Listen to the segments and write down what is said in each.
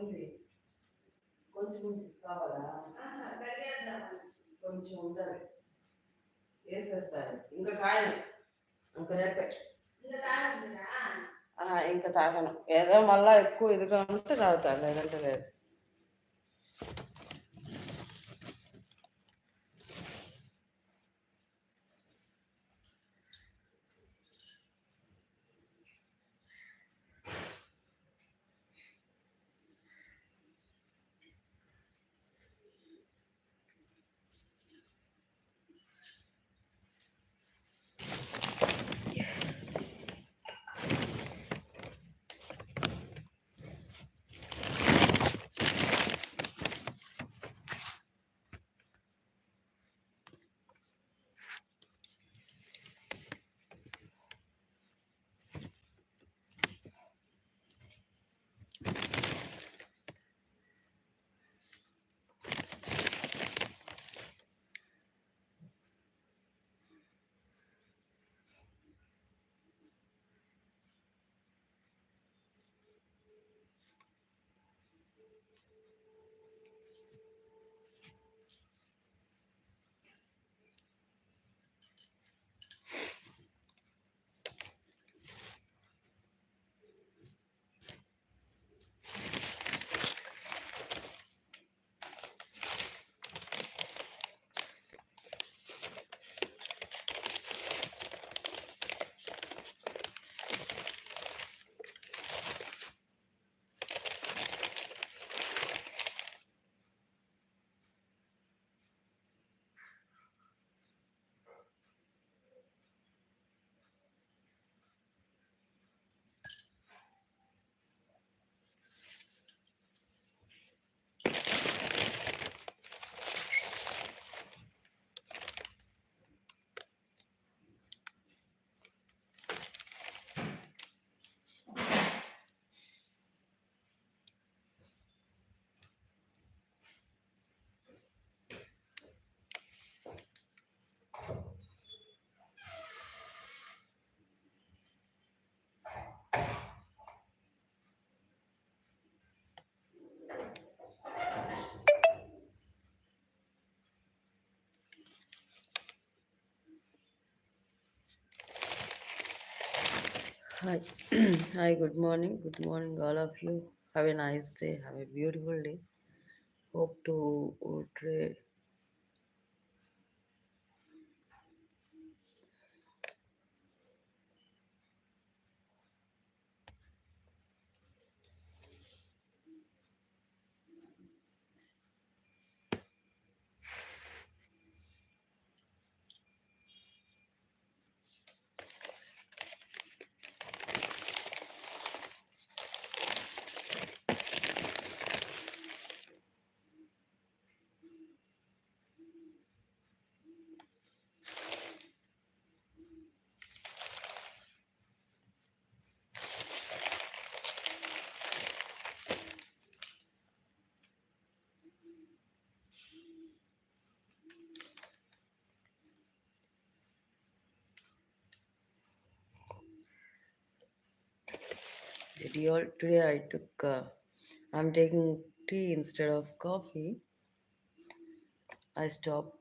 ఉంది. కొంచెం కావాలా? కొంచెం ఉండాలి. వేసేస్తాను. ఇంకా కాయను. ఇంకా రేపే. ఇంకా తాగను. ఏదో మళ్ళీ ఎక్కువ ఇదిగా ఉంటే తాగుతాను, లేదంటే లేదు. Hi. Hi, good morning. Good morning, all of you. Have a nice day. Have a beautiful day. Hope to trade. Today I took, I'm taking tea instead of coffee. I stopped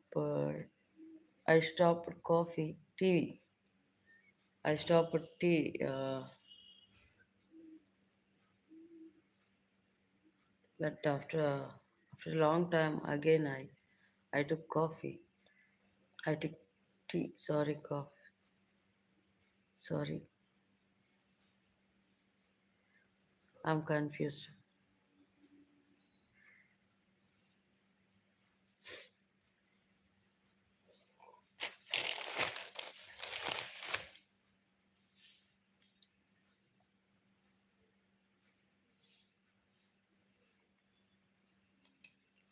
coffee, tea. I stopped tea, but after a long time again I took coffee. I took tea. Sorry, coffee. Sorry, I'm confused.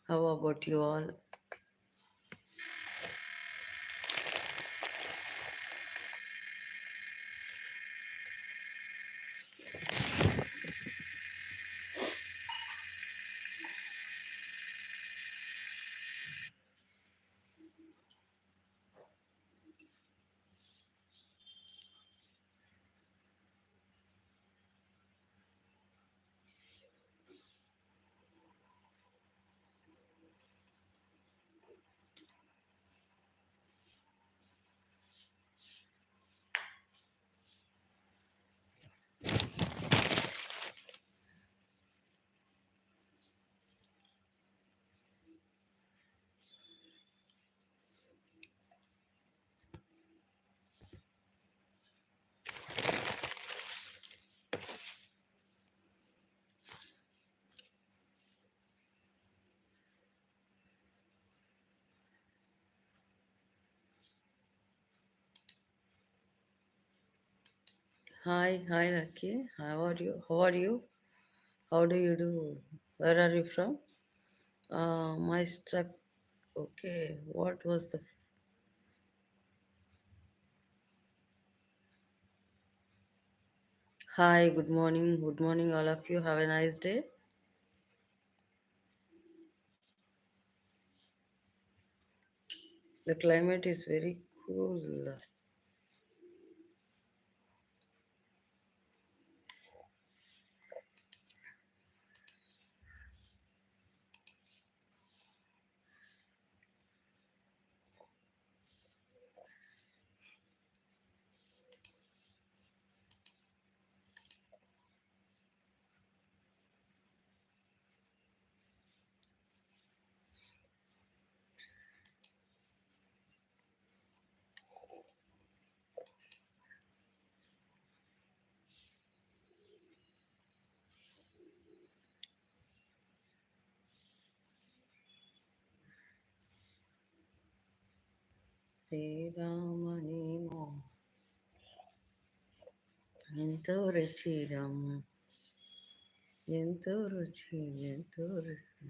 How about you all? Hi, Lucky. How are you? How are you? How do you do? Where are you from? My struck. Okay, what was the? Hi, good morning. Good morning, all of you. Have a nice day. The climate is very cool. శ్రీరామని ఎంతో రుచిరం ఎంతో రుచి ఎంతో రుచి.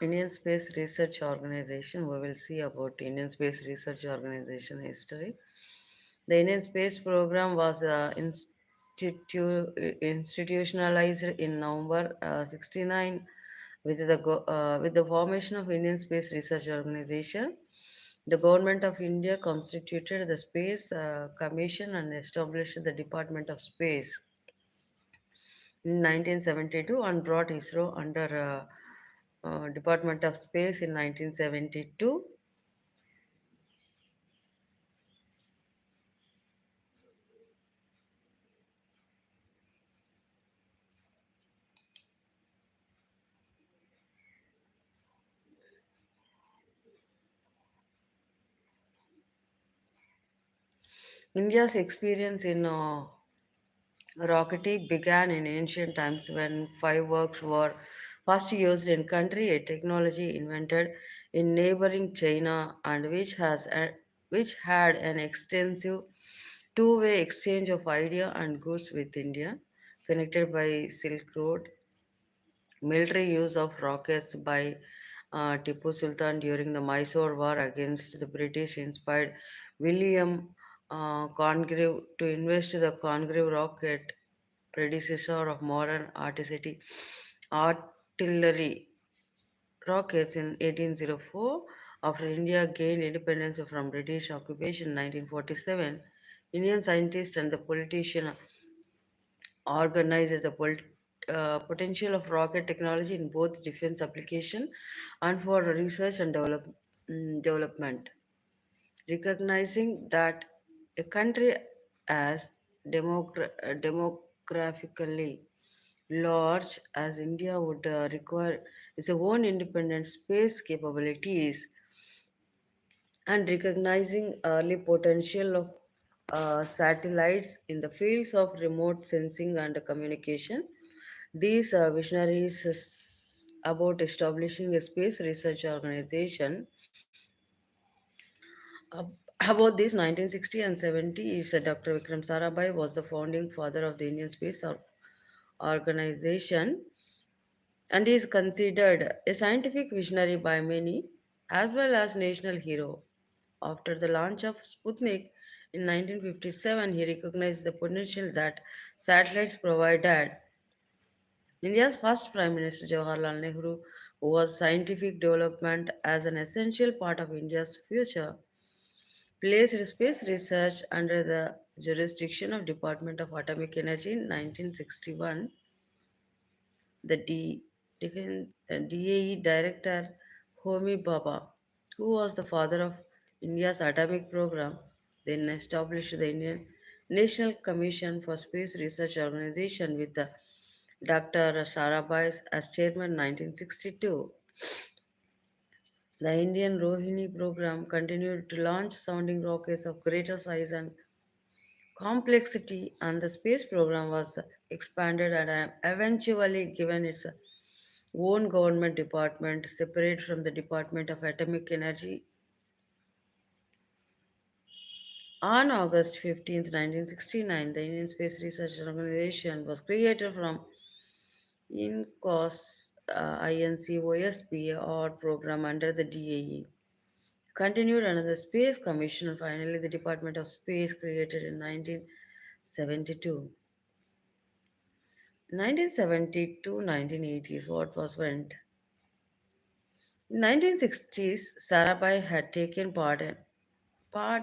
Indian Space Research Organization. We will see about Indian Space Research Organization history. The Indian Space Program was institutionalized in November 69 with the formation of Indian Space Research Organization. The government of India constituted the Space Commission and established the Department of Space in 1972 and brought ISRO under Department of Space in 1972. India's experience in rocketry began in ancient times when fireworks were first used in country, a technology invented in neighboring China and which had an extensive two-way exchange of idea and goods with India, connected by Silk Road. Military use of rockets by Tipu Sultan during the Mysore War against the British inspired William Congreve to invest the Congreve rocket, predecessor of modern artillery rockets in 1804. After India gained independence from British occupation in 1947, Indian scientists and the politicians organizes the potential of rocket technology in both defense application and for research and development, recognizing that a country as demographically large as India would require its own independent space capabilities and recognizing early potential of satellites in the fields of remote sensing and communication. These visionaries about establishing a space research organization about this 1960 and 70 is Dr. Vikram Sarabhai was the founding father of the Indian Space Organization. and is considered a scientific visionary by many as well as national hero. After the launch of Sputnik in 1957, he recognized the potential that satellites provided. India's first Prime Minister Jawaharlal Nehru was scientific development as an essential part of India's future, placed space research under the jurisdiction of Department of Atomic Energy in 1961. The DAE director Homi Bhabha, who was the father of India's atomic program, then established the Indian National Commission for Space Research Organization with the Dr. Sarabhai as chairman in 1962. The Indian Rohini program continued to launch sounding rockets of greater size and complexity, and the space program was expanded and eventually given its own government department separate from the Department of Atomic Energy. On August 15th, 1969, the Indian Space Research Organization was created from INCOSP or program under the DAE. Continued under the Space Commission and finally the Department of Space created in 1972. 1970 to 1980s, what was went. In 1960s, Sarabhai had taken part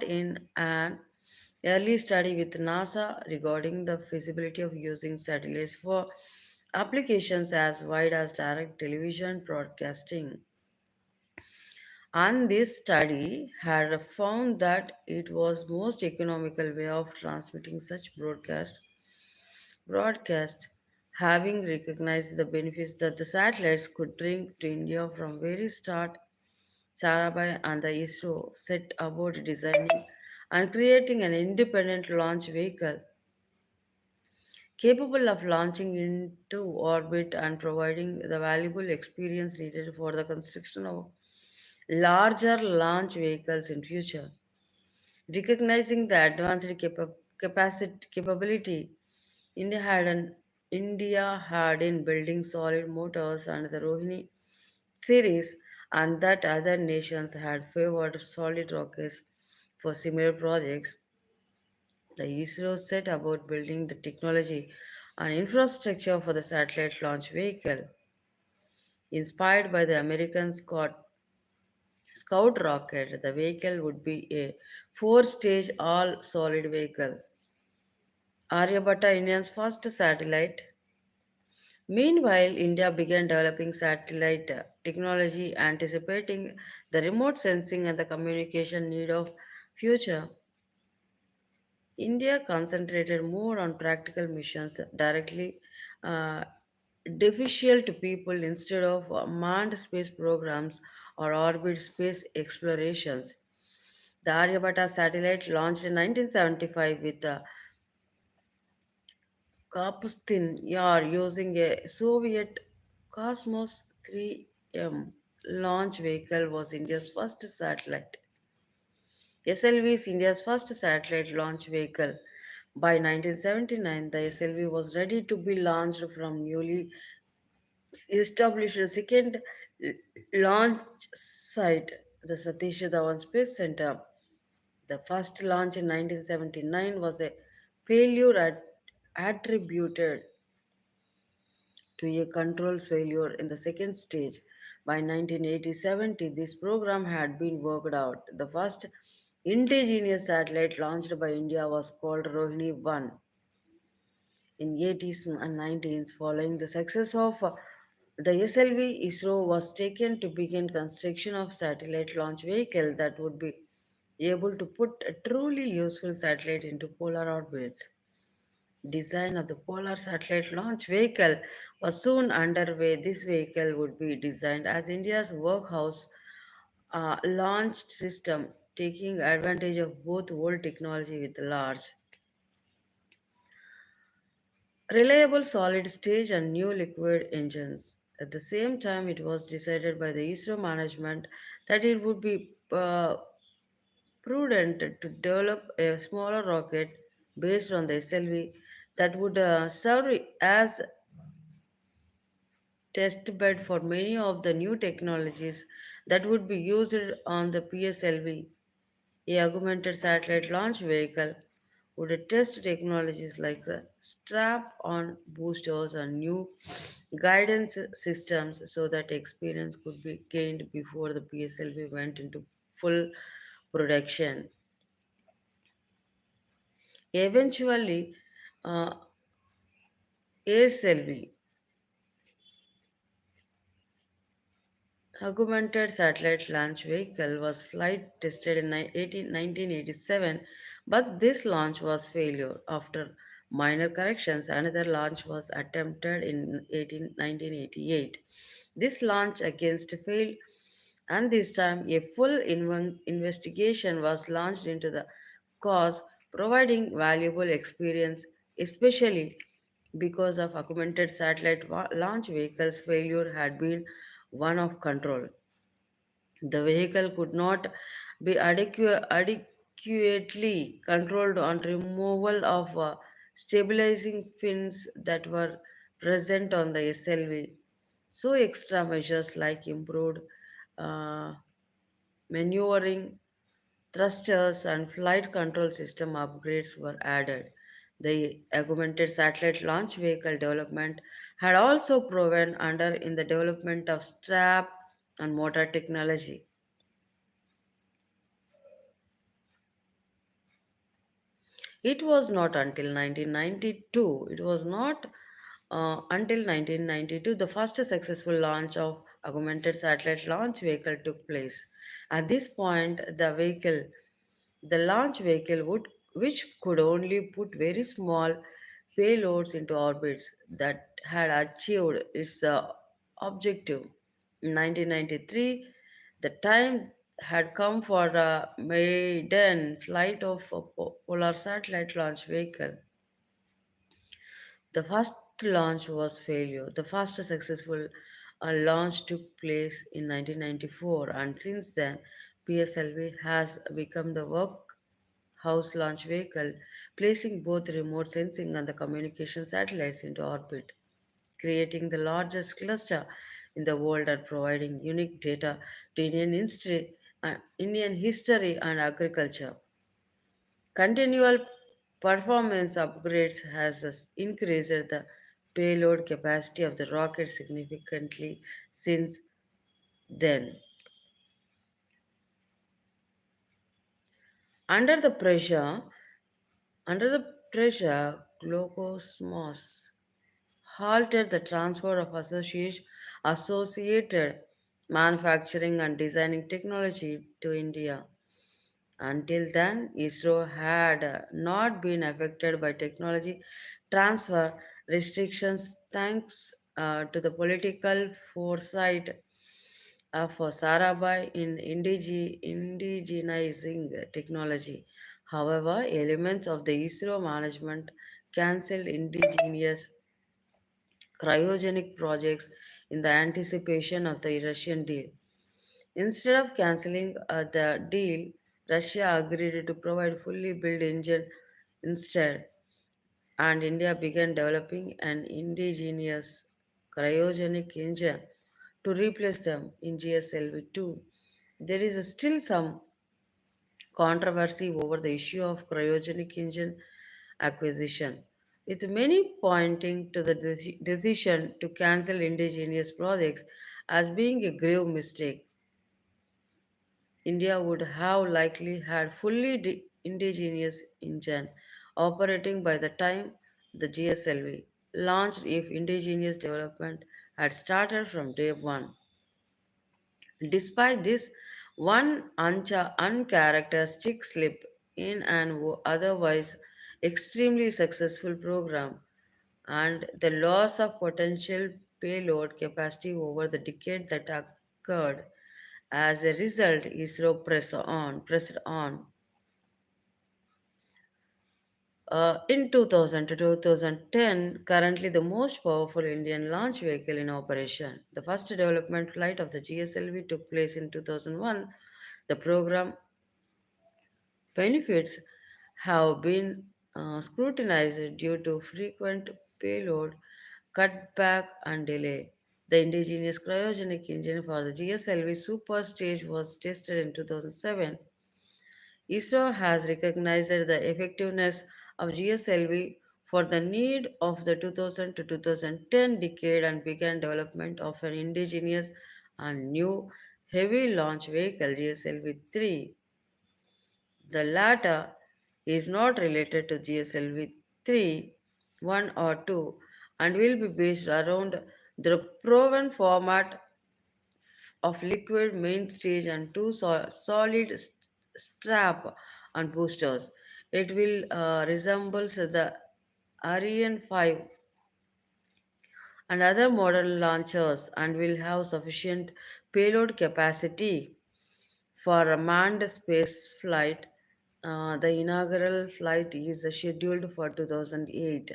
in an early study with NASA regarding the feasibility of using satellites for applications as wide as direct television broadcasting. And this study had found that it was most economical way of transmitting such broadcast, having recognized the benefits that the satellites could bring to India from very start. Sarabhai and the ISRO set about designing and creating an independent launch vehicle capable of launching into orbit and providing the valuable experience needed for the construction of larger launch vehicles in future. Recognizing the advanced capability India had in building solid motors and the Rohini series, and that other nations had favored solid rockets for similar projects, the ISRO set about building the technology and infrastructure for the satellite launch vehicle. Inspired by the American Scout rocket, the vehicle would be a four-stage all-solid vehicle. Aryabhatta, India's first satellite. Meanwhile, India began developing satellite technology, anticipating the remote sensing and the communication need of future. India concentrated more on practical missions directly uh, beneficial to people instead of manned space programs or orbit space explorations. The Aryabhatta satellite launched in 1975 with the Kapustin Yar using a Soviet Cosmos 3M launch vehicle was India's first satellite. SLV is India's first satellite launch vehicle. By 1979, the SLV was ready to be launched from newly established second launch site, the Satish Dhawan Space Center. The first launch in 1979 was a failure attributed to a control failure in the second stage. By 1980-70, this program had been worked out. The first indigenous satellite launched by India was called Rohini 1 in 80s and 90s. Following the success of the SLV, ISRO was taken to begin construction of satellite launch vehicle that would be able to put a truly useful satellite into polar orbits. Design of the Polar Satellite Launch Vehicle was soon underway. This vehicle would be designed as India's workhouse launch system, taking advantage of both old technology with large, reliable solid stage and new liquid engines. At the same time, it was decided by the ISRO management that it would be prudent to develop a smaller rocket based on the SLV that would serve as test bed for many of the new technologies that would be used on the PSLV. A augmented satellite launch vehicle would test technologies like the strap on boosters and new guidance systems so that experience could be gained before the PSLV went into full production. Eventually, uh, ASLV, augmented satellite launch vehicle, was flight tested in 1987, but this launch was failure. After minor corrections, another launch was attempted in 1988. This launch against failed, and this time a full investigation was launched into the cause, providing valuable experience, especially because of augmented satellite launch vehicles failure had been one of control. The vehicle could not be adequately controlled on removal of stabilizing fins that were present on the SLV. So, extra measures like improved uh, maneuvering, thrusters, and flight control system upgrades were added. The augmented satellite launch vehicle development had also proven under in the development of strap and motor technology. It was not until 1992, it was not until 1992 the first successful launch of augmented satellite launch vehicle took place. At this point, the launch vehicle would, which could only put very small payloads into orbits that had achieved its objective. In 1993, the time had come for a maiden flight of a polar satellite launch vehicle. The first launch was failure. The first successful launch took place in 1994, and since then, PSLV has become the workhouse launch vehicle, placing both remote sensing and the communication satellites into orbit, creating the largest cluster in the world and providing unique data to Indian history and agriculture. Continual performance upgrades has increased the payload capacity of the rocket significantly since then. Under the pressure, under the pressure, Glocosmos halted the transfer of associated manufacturing and designing technology to India. Until then, ISRO had not been affected by technology transfer restrictions thanks to the political foresight of Sarabhai in indigenizing technology. However, elements of the ISRO management cancelled indigenous cryogenic projects in the anticipation of the Russian deal. Instead of cancelling the deal, Russia agreed to provide fully built engine instead, and India began developing an indigenous cryogenic engine to replace them in GSLV-2. There is still some controversy over the issue of cryogenic engine acquisition, with many pointing to the decision to cancel indigenous projects as being a grave mistake. India would have likely had fully indigenous engine operating by the time the GSLV launched if indigenous development had started from day one. Despite this, one uncharacteristic slip in an otherwise extremely successful program and the loss of potential payload capacity over the decade that occurred. As a result, ISRO pressed on. In 2000 to 2010, currently the most powerful Indian launch vehicle in operation. The first development flight of the GSLV took place in 2001. The program benefits have been scrutinized due to frequent payload cutback and delay. The indigenous cryogenic engine for the GSLV super stage was tested in 2007. ISRO has recognized the effectiveness of GSLV for the need of the 2000 to 2010 decade and began development of an indigenous and new heavy launch vehicle GSLV 3. The latter is not related to GSLV 3, 1 or 2 and will be based around the proven format of liquid main stage and two solid strap and boosters. It will resemble the Ariane 5 and other modern launchers and will have sufficient payload capacity for a manned space flight. The inaugural flight is scheduled for 2008.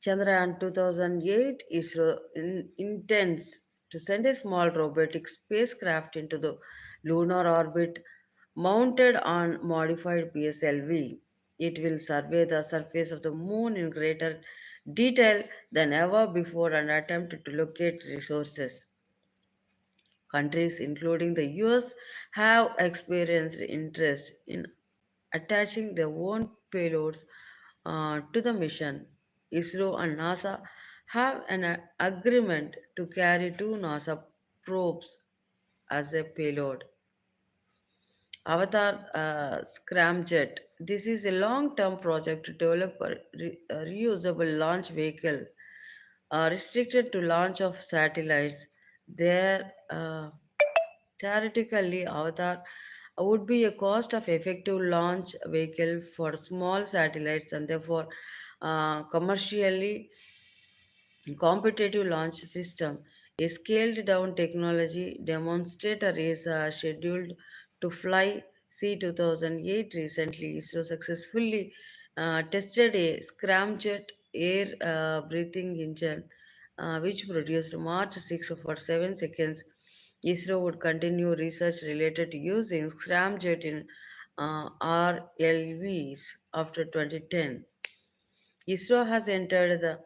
Chandrayaan 2008 ISRO intends to send a small robotic spacecraft into the lunar orbit mounted on modified PSLV. It will survey the surface of the moon in greater detail than ever before and attempt to locate resources. Countries, including the US, have experienced interest in attaching their own payloads to the mission. ISRO and NASA have an agreement to carry two NASA probes as a payload. Avatar Scramjet. This is a long term project to develop a reusable launch vehicle restricted to launch of satellites. There, theoretically, Avatar would be a cost of effective launch vehicle for small satellites and therefore commercially competitive launch system. A scaled down technology demonstrator is scheduled to fly C 2008. Recently, ISRO successfully tested a scramjet air breathing engine which produced March 6 for 7 seconds. ISRO would continue research related to using scramjet in RLVs after 2010. ISRO has entered the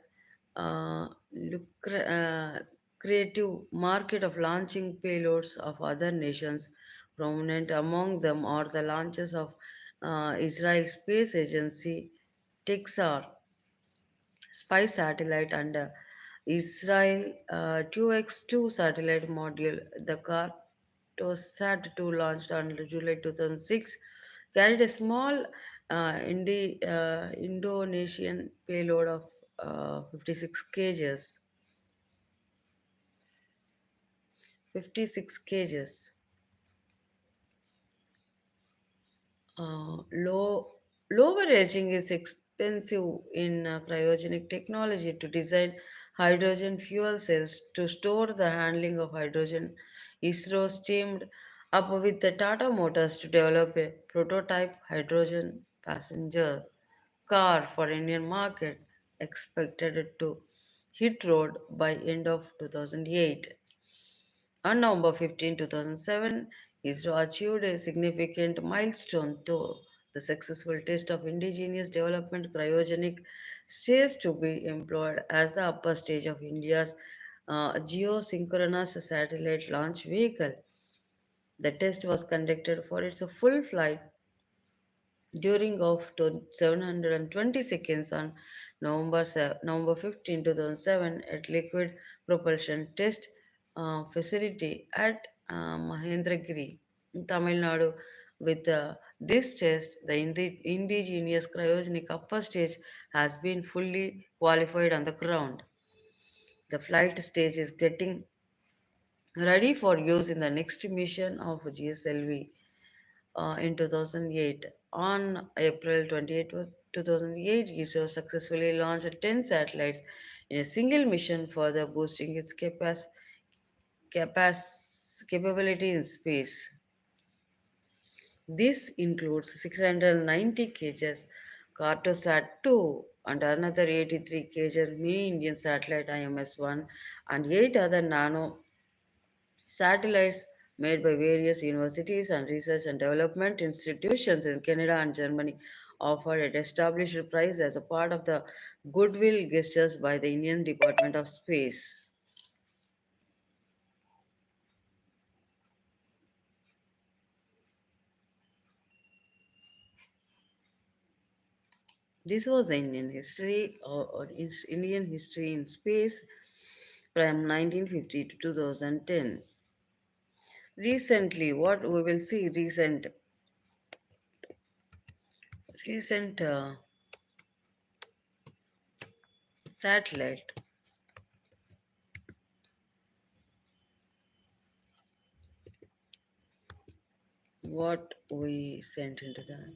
creative market of launching payloads of other nations. Prominent among them are the launches of Israel Space Agency, TXR, spy satellite, and Israel 2X2 satellite module. The Cartosat 2 launched on July 2006 carried a small Indonesian payload of 56 kgs. 56 kgs. Lower aging is expensive in cryogenic technology to design hydrogen fuel cells to store the handling of hydrogen. ISRO teamed up with the Tata Motors to develop a prototype hydrogen passenger car for Indian market expected to hit road by end of 2008. On November 15, 2007, ISRO achieved a significant milestone through the successful test of indigenous development cryogenic stage to be employed as the upper stage of India's geosynchronous satellite launch vehicle. The test was conducted for its full flight during of 720 seconds on November 15, 2007 at liquid propulsion test facility at Mahendragiri, in Tamil Nadu. With this test, the indigenous cryogenic upper stage has been fully qualified on the ground. The flight stage is getting ready for use in the next mission of GSLV in 2008. On April 28, 2008, ISRO successfully launched 10 satellites in a single mission, further boosting its capability in space. This includes 690 kgs Cartosat 2 and another 83 kg mini Indian satellite IMS-1 and 8 other nano satellites made by various universities and research and development institutions in Canada and Germany offered at established price as a part of the goodwill gestures by the Indian Department of Space. This was the Indian history in space from 1950 to 2010. Recently, what we will see recent satellite, what we sent into the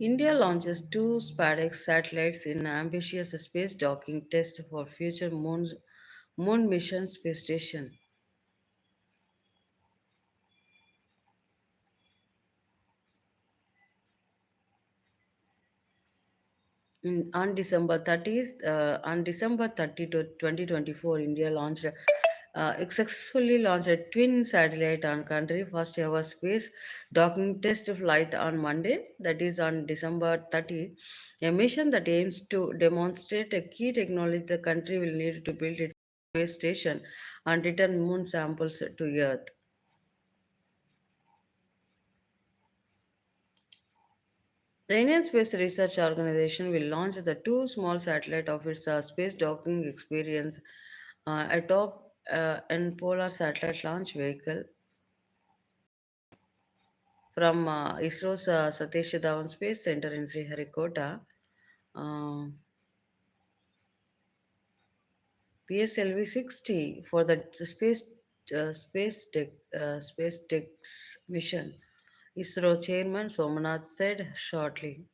India launches two SpaceX satellites in ambitious space docking test for future moon mission space station. On December 30 to 2024, India successfully launched a twin satellite on country first ever space docking test flight on Monday, that is on December 30, a mission that aims to demonstrate a key technology the country will need to build its space station and return moon samples to Earth. The Indian Space Research Organization will launch the two small satellite of its space docking experience atop an polar satellite launch vehicle from ISRO's Satish Dhawan Space Center in Sriharikota. Uh, PSLV 60 for the Space Tech's mission. ISRO chairman Somanath said shortly.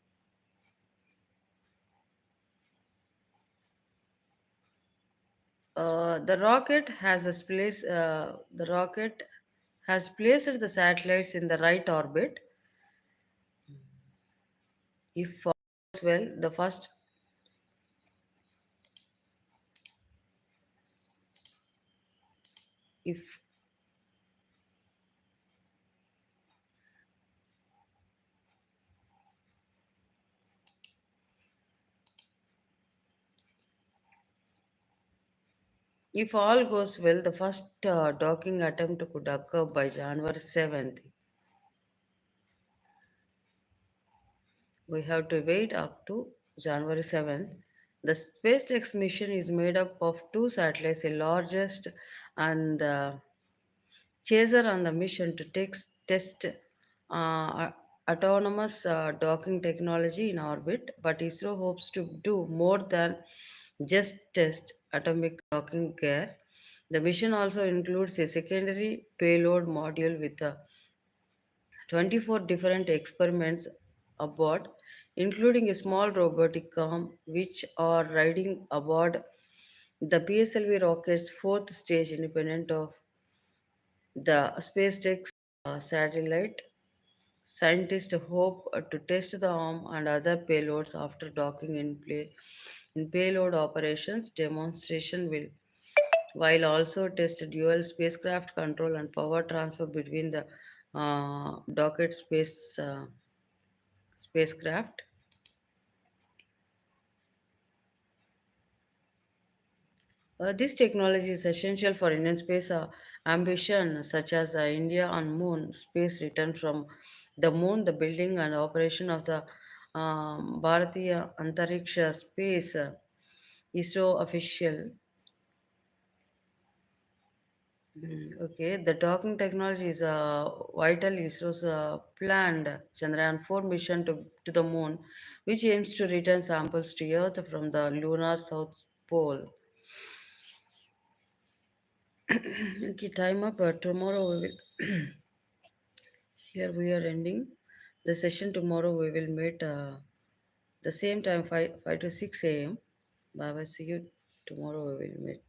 The rocket has placed the satellites in the right orbit. If all goes well, the first if if all goes well, the first docking attempt could occur by January 7th. We have to wait up to January 7th. The SpaceX mission is made up of two satellites, the largest and the chaser on the mission to test autonomous docking technology in orbit. But ISRO hopes to do more than just test atomic docking gear. The mission also includes a secondary payload module with 24 different experiments aboard, including a small robotic arm which are riding aboard the PSLV rocket's fourth stage independent of the SpaceX satellite. Scientists hope to test the arm and other payloads after docking in payload operations. Demonstration will while also test dual spacecraft control and power transfer between the docket spacecraft. This technology is essential for Indian space ambition, such as India on Moon space return from the Moon, the building and operation of the Bharatiya Antariksha Space ISRO official. Okay, the docking technology is vital. ISRO's planned Chandrayaan 4 mission to the Moon, which aims to return samples to Earth from the lunar South Pole. Okay, time up. Tomorrow we will. Here we are ending the session. Tomorrow we will meet the same time 5 to 6 a.m. Bye bye. See you tomorrow. We will meet.